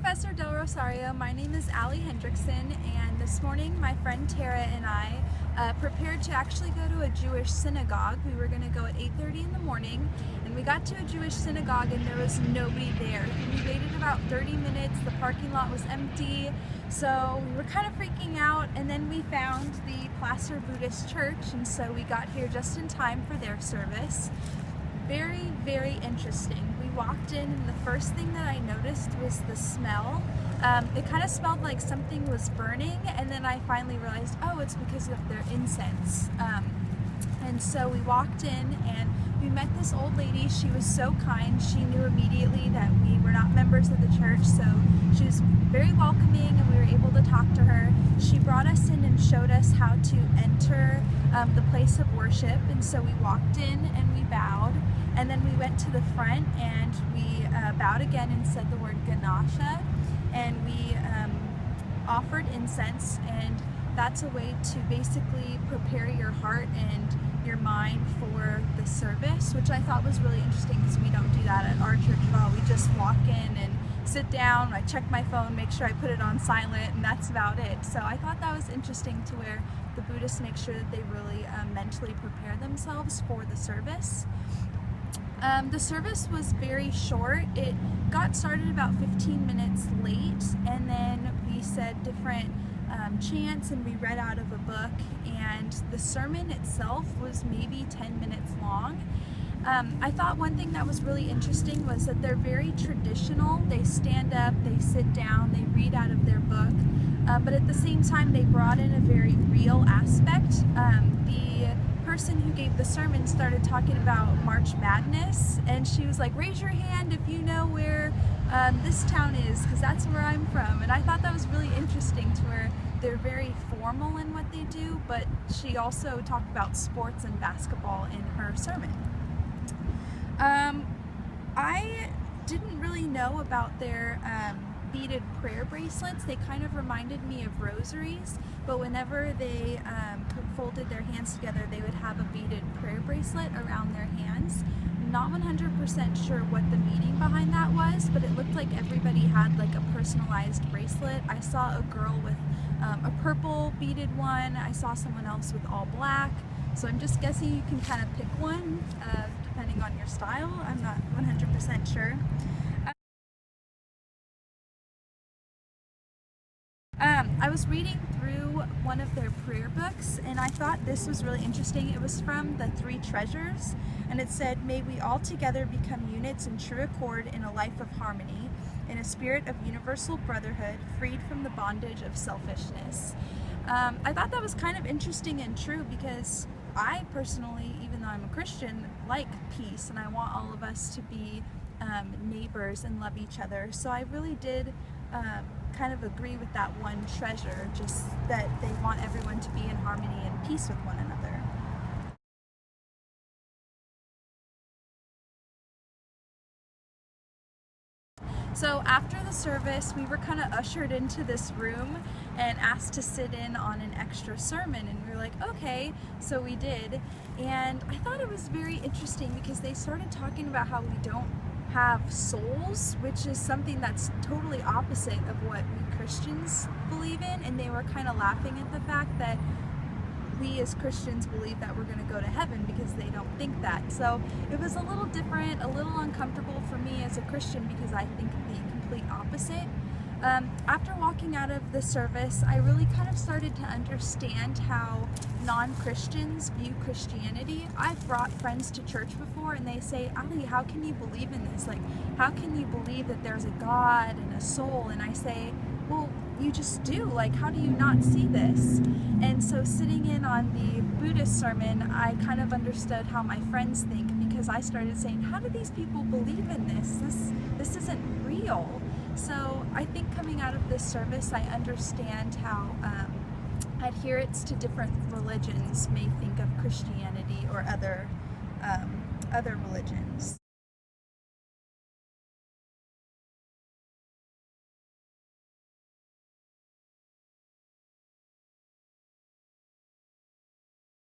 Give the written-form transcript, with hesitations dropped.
Professor Del Rosario. My name is Hendricksen, and this morning my friend Tara and I prepared to actually go to a Jewish synagogue. We were going to go at 8:30 in the morning, and we got to a Jewish synagogue and there was nobody there. We waited about 30 minutes, the parking lot was empty, so we were kind of freaking out, and then we found the Placer Buddhist Church, and so we got here just in time for their service. Very, very interesting. We walked in and the first thing that I noticed was the smell. It kind of smelled like something was burning, and then I finally realized, oh, it's because of their incense. And so we walked in and we met this old lady. She was so kind. She knew immediately that we were not members of the church, so she was very welcoming and we were able to talk to her. She brought us in and showed us how to enter the place of worship, and so we walked in and we bowed, and then we went to the front and we bowed again and said the word Ganasha, and we offered incense, and that's a way to basically prepare your heart and your mind for the service, which I thought was really interesting because we don't do that at our church at all. We just walk in and sit down, I check my phone, make sure I put it on silent, and that's about it. So I thought that was interesting, to where the Buddhists make sure that they really mentally prepare themselves for the service. The service was very short. It got started about 15 minutes late, and then we said different chants and we read out of a book, and the sermon itself was maybe 10 minutes long. I thought one thing that was really interesting was that they're very traditional. They stand up, they sit down, they read out of their book, but at the same time they brought in a very real aspect. The person who gave the sermon started talking about March Madness, and she was like, raise your hand if you know where this town is, because that's where I'm from. And I thought that was really interesting, to where they're very formal in what they do, but she also talked about sports and basketball in her sermon. I didn't really know about their beaded prayer bracelets. They kind of reminded me of rosaries, but whenever they folded their hands together, they would have a beaded prayer bracelet around their hands. Not 100% sure what the meaning behind that was, but it looked like everybody had like a personalized bracelet. I saw a girl with a purple beaded one. I saw someone else with all black. So I'm just guessing you can kind of pick one depending on your style. I'm not 100% sure. I was reading through one of their prayer books, and I thought this was really interesting. It was from the Three Treasures, and it said, may we all together become units in true accord in a life of harmony, in a spirit of universal brotherhood, freed from the bondage of selfishness. I thought that was kind of interesting and true, because I personally, even though I'm a Christian, like peace, and I want all of us to be neighbors and love each other. So I really did kind of agree with that one treasure, just that they want everyone to be in harmony and peace with one another. So after the service, we were kind of ushered into this room and asked to sit in on an extra sermon, and we were like, okay, so we did. And I thought it was very interesting because they started talking about how we don't have souls, which is something that's totally opposite of what we Christians believe in, and they were kind of laughing at the fact that we as Christians believe that we're going to go to heaven because they don't think that. So it was a little different, a little uncomfortable for me as a Christian, because I think the complete opposite. After walking out of the service, I really kind of started to understand how non-Christians view Christianity. I've brought friends to church before and they say, Ali, how can you believe in this? Like, how can you believe that there's a God and a soul? And I say, well, you just do. Like, how do you not see this? And so sitting in on the Buddhist sermon, I kind of understood how my friends think, because I started saying, how do these people believe in this? This isn't real. So I think coming out of this service, I understand how adherents to different religions may think of Christianity or other religions.